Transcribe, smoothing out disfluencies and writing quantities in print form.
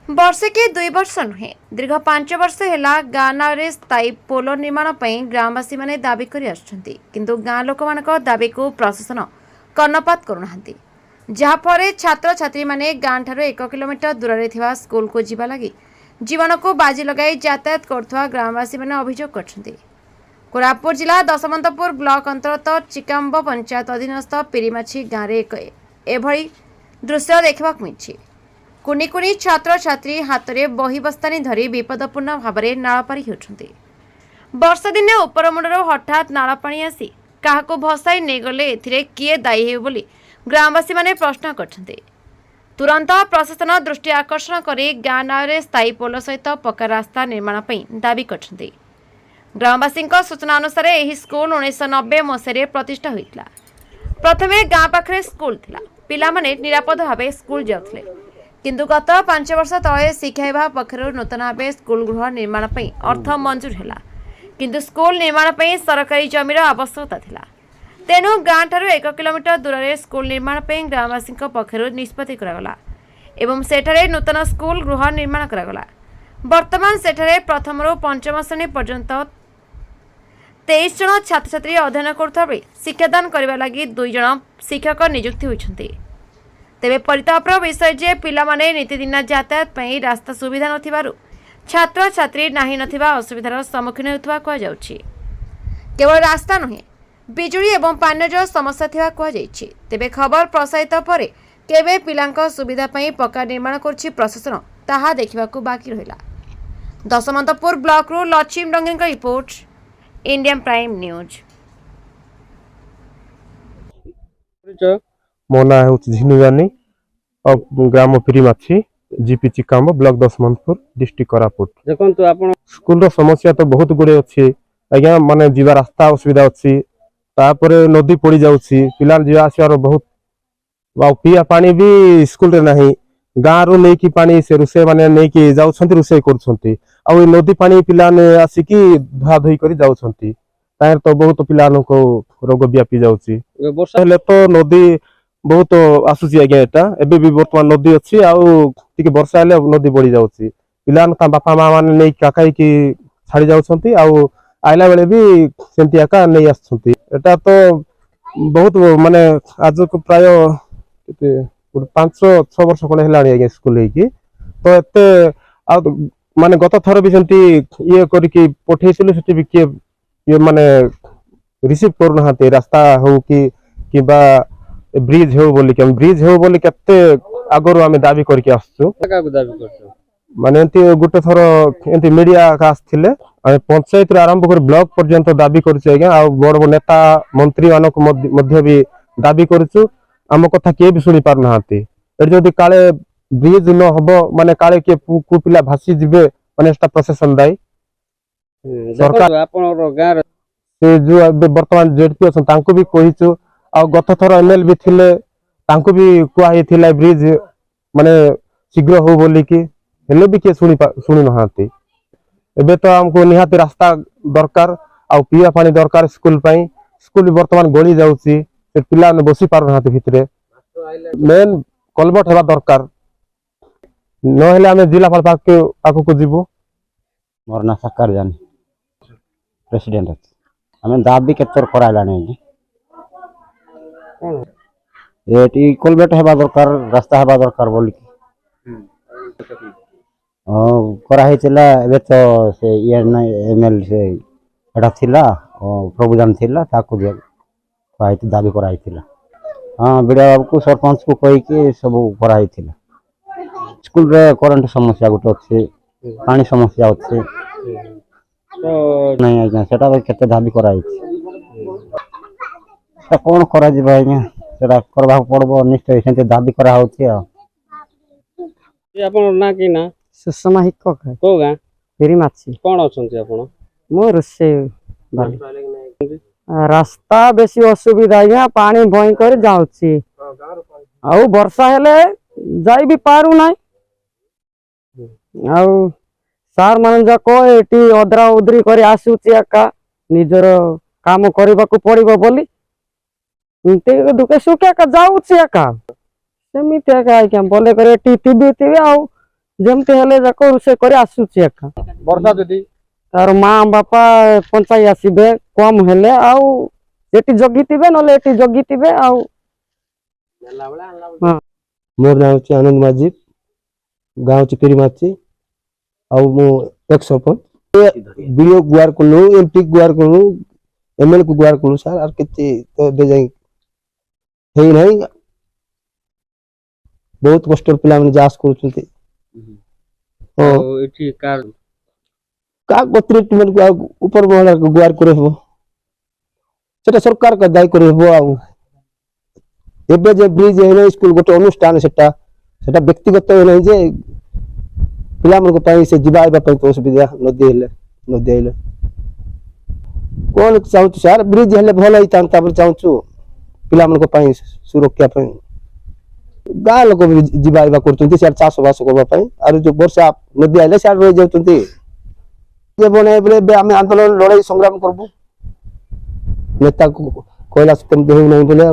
वर्षे के 2 वर्ष नुहे दीर्घ 5 वर्ष है गाँव स्थायी पोल निर्माण ग्रामवासी माने दाबी कर किंतु गाँ लोक दाबी को प्रशासन कर्णपात करूना जहाँफल छात्र छात्री माने गाँ ठार 1 किलोमीटर दूर थिबा स्कूल को जीवा लगी जीवन को बाजी लगाई यातायात करुवा ग्रामवासी माने अभियोग करछन्ति। कोरापुट जिला दशमंतपुर ब्लॉक अंतर्गत चिकाम्ब पंचायत अधीनस्थ पिरीमाछी गाँव में एभली दृश्य देखा मिली। कुनी कुनी छात्र छात्री हाथ में बही बस्तानी धरी विपदपूर्ण भाव में नाल पारी होती। वर्षा दिने उपर मुंडर हठात नाल पानी आसी क्या भसाई नहीं गले एथिरे किए दायी हे बोली ग्रामवासी माने प्रश्न करछन्ते। तुरंत प्रशासन दृष्टि आकर्षण करी गाँ नारे स्थायी पोल सहित पक्का रास्ता निर्माण दाबी करछन्ते। ग्रामवासी सूचना अनुसार यह स्कूल 1990 मसीह प्रतिष्ठा होता। प्रथमे गाँ पाखे स्कूल थिला, पिला माने निरापद भाव स्कूल जाउथले किंतु गत 5 वर्ष तले शिक्षा विभाग पक्षर नूतन भाव स्कूल गृह निर्माण अर्थ मंजूर है किंतु स्कूल निर्माण सरकारी जमीर आवश्यकता थिला। तेणु गाँ ठार 1 किलोमीटर दूर में स्कूल निर्माण ग्रामवासी पक्षर निष्पत्ति करागला एवं सेठारे नूतन स्कूल गृह निर्माण करागला। वर्तमान सेठारे प्रथम रु 5म श्रेणी पर्यंत 23 जन छात्र छात्री अध्ययन करुवा बेले शिक्षादान करने लगी 2 जन शिक्षक नियुक्ति होती। तेबे परितापर विषय जे पिला माने नीतिदिना यातायात रास्ता सुविधा नथिबारु छात्र छात्री नाही नथिबा असुविधार सम्मुखीन हेउथबा कहा जाउछि। केवल रास्ता नुहे बिजुली एवं पानी जल समस्या थिबा कहा जाइछि। तेबे खबर प्रसारित परे केबे पिलांक सुविधा पई पक्का निर्माण करछि प्रशासन ताहा देखिबाकू बाकी रहिला। दशमंतपुर ब्लॉक रु लक्ष्मी डंगेंक रिपोर्ट, इंडियन प्राइम न्यूज। मो ना हूँ झिनु जानी और ग्राम Pirimachhi GP Chikamb block Dasamantapur district Koraput. देखो आप स्कूल समस्या तो बहुत गुड़े अच्छी आज्ञा माने जीवा रास्ता असुविधा अच्छी तापरे नदी पड़ी जाउछि पिला जीवा आसवार बहुत पीया पानी भी स्कूल रे नाही गाँ रु नहीं कि पानी से रुसे माने नहीं कि जाउछंती रुसे करछंती आ नदी पानी पिला ने आसिकी धुआ धुई करी जाउछंती तार तो बहुत पिला को रोग व्यापी जाउछि। वर्षा हेले तो नदी बहुत आसुची आज्ञा एटा एबे भी वर्तमान नदी अच्छी आके वर्षा हेले नदी बढ़ी जाउछि पिला बापा माँ मैंने नहीं काकाई कि छाड़ी जाउछंती आइला बेले भी सेमती आका नहीं आसछंती। एटा तो बहुत माने आज को प्राय 5-6 वर्ष खंडे हेलाणी आज्ञा स्कूल हेकी तो एते माने गत थर भी सेमती ये करिकी पठेइसिलु सेठी भी के ये माने रिसीव करू नहाते रास्ता हो कि बा ब्रिज हो बोली कि ब्रिज हो बोली केते आगरो आमे दाबी करके आसछु दाबी करछो माने एंती गुटे थरो एंती मीडिया का आस्थिले आमे पंचायत रे आरंभ कर ब्लॉक पर्यंत दाबी करछु आज्ञा आ बड़ बड़ नेता मंत्री मानक मध्य भी दाबी करछु आम कथा के भी सुनी पार नहाते एट जदी काले ब्रिज न हबो माने काले के कु पिला भासी जिवे माने एटा प्रशासन दाई सरकार आपन गाँ से जो वर्तमान जेडपी अछन तांको भी कहिछु आ गत थर एमएल भी थिले तांको भी कुआ हे थिला ब्रिज माने शीघ्र हो बोली कि हेले भी के सुनी नहाते एबे तो हमको निहाती रास्ता दरकार आ पीवा पानी दरकार स्कूल पई स्कूल भी वर्तमान गली जाउछि से पिला ने बसी पार नहाते भितरे मेन कलबट हेबा दरकार न हेले हमें जिला फल पाक को जीवो मोर ना सरकार जानी प्रेसिडेंट हमें दाबी केतर कराइलानी एटी कोलबेट हेबा दरकार रास्ता हेबा दरकार बोली करा हेतिला एबे तो से एमएल से एटा थिला प्रभुजान थिला ताको जे कहैति दाबी करा हेतिला हां बिडा बाबू को सरपंच को कहि के सब करा हेतिला। स्कूल रे करंट समस्या गुटे अछि पानी समस्या अछि तो नहीं आज्ञा सेटा तो केते दाबी करा हेति से कोन करा जिबा आज्ञा सेटा करबा पड़बो निश्चय सेते दाबी करा होछि आ आपन ना कि ना सुषमा हिक्कक है को गाँ पिरीमाछी कोन अछंती आपन मोर से रास्ता बेसी असुविधा है पानी भई कर जाउछि आ वर्षा हेले जाई भी पारू नै आ सार मान जाको एटी अदरा उदरी करी आसुछि एका निजर काम करबा को पड़िबो बोली इंते दुके सुके का जाउछि एका सेमिति एका आइका बोले करे टीवी आ ଯେମିତି ହେଲେ ଯାକ ରୋଷେଇ କରି ଆସୁଛି ଏକା। ବର୍ଷା ଯଦି ତାର ମା ବାପା ପଞ୍ଚାଇ ଆସିବେ କମ ହେଲେ ଆଉ ଏଠି ଜଗିଥିବେ ନହେଲେ ଏଠି ଜଗିଥିବେ ଆଉ। ମୋର ନାଁ ହେଉଛି ଆନନ୍ଦ ମାଝୀ, ଗାଁ ହେଉଛି ପିରିମାଚି, ଆଉ ମୁଁ ଏକ୍ସ ସରପଞ୍ଚ। ବିଡ଼ିଓ ଗୁହାର କଲୁ, ଏମପି ଗୁହାର କଲୁ, ଏମଏଲଏ କୁ ଗୁହାର କଲୁ ସାର୍, ଆଉ କିଛି ତ ଏବେ ଯାଇ ହେଇନାହିଁ। ବହୁତ କଷ୍ଟରେ ପିଲାମାନେ ଯାଆସ କରୁଛନ୍ତି। ହଁ, ଆଉ ଏଠି କାର କାହା କତିରେ ଆଉ ଉପର ମହଲା ଗୁହାର କରିହେବ, ସେଟା ସରକାର ଦାୟୀ କରିହେବ। ଆଉ ଏବେ ଯେ ବ୍ରିଜ ହେଇନାହିଁ, ସ୍କୁଲ ଗୋଟେ ଅନୁଷ୍ଠାନ, ସେଟା ସେଟା ବ୍ୟକ୍ତିଗତ ନାହିଁ ଯେ ପିଲାମାନଙ୍କ ପାଇଁ ସେ ଯିବା ଆସିବା ପାଇଁ ତ ଅସୁବିଧା। ନଦୀ ହେଲେ କଣ ଚାହୁଁଛୁ ସାର୍, ବ୍ରିଜ ହେଲେ ଭଲ ହେଇଥାନ୍ତା ବୋଲି ଚାହୁଁଛୁ, ପିଲାମାନଙ୍କ ପାଇଁ ସୁରକ୍ଷା ପାଇଁ। ଗାଁ ଲୋକ ବି ଯିବା ଆସିବା କରୁଛନ୍ତି ସିଆଡେ ଚାଷ ବାସ କରିବା ପାଇଁ। ଆଉ ଯୋଉ ବର୍ଷା ନଦୀ ଆଇଲେ ସିଆଡେ ରହିଯାଉଛନ୍ତି। ଏବେ ଆମେ ଆନ୍ଦୋଳନ ଲଢେଇ ସଂଗ୍ରାମ କରିବୁ, ନେତାକୁ କହିଲା ସେମିତି ହେଉନାହିଁ ବୋଲେ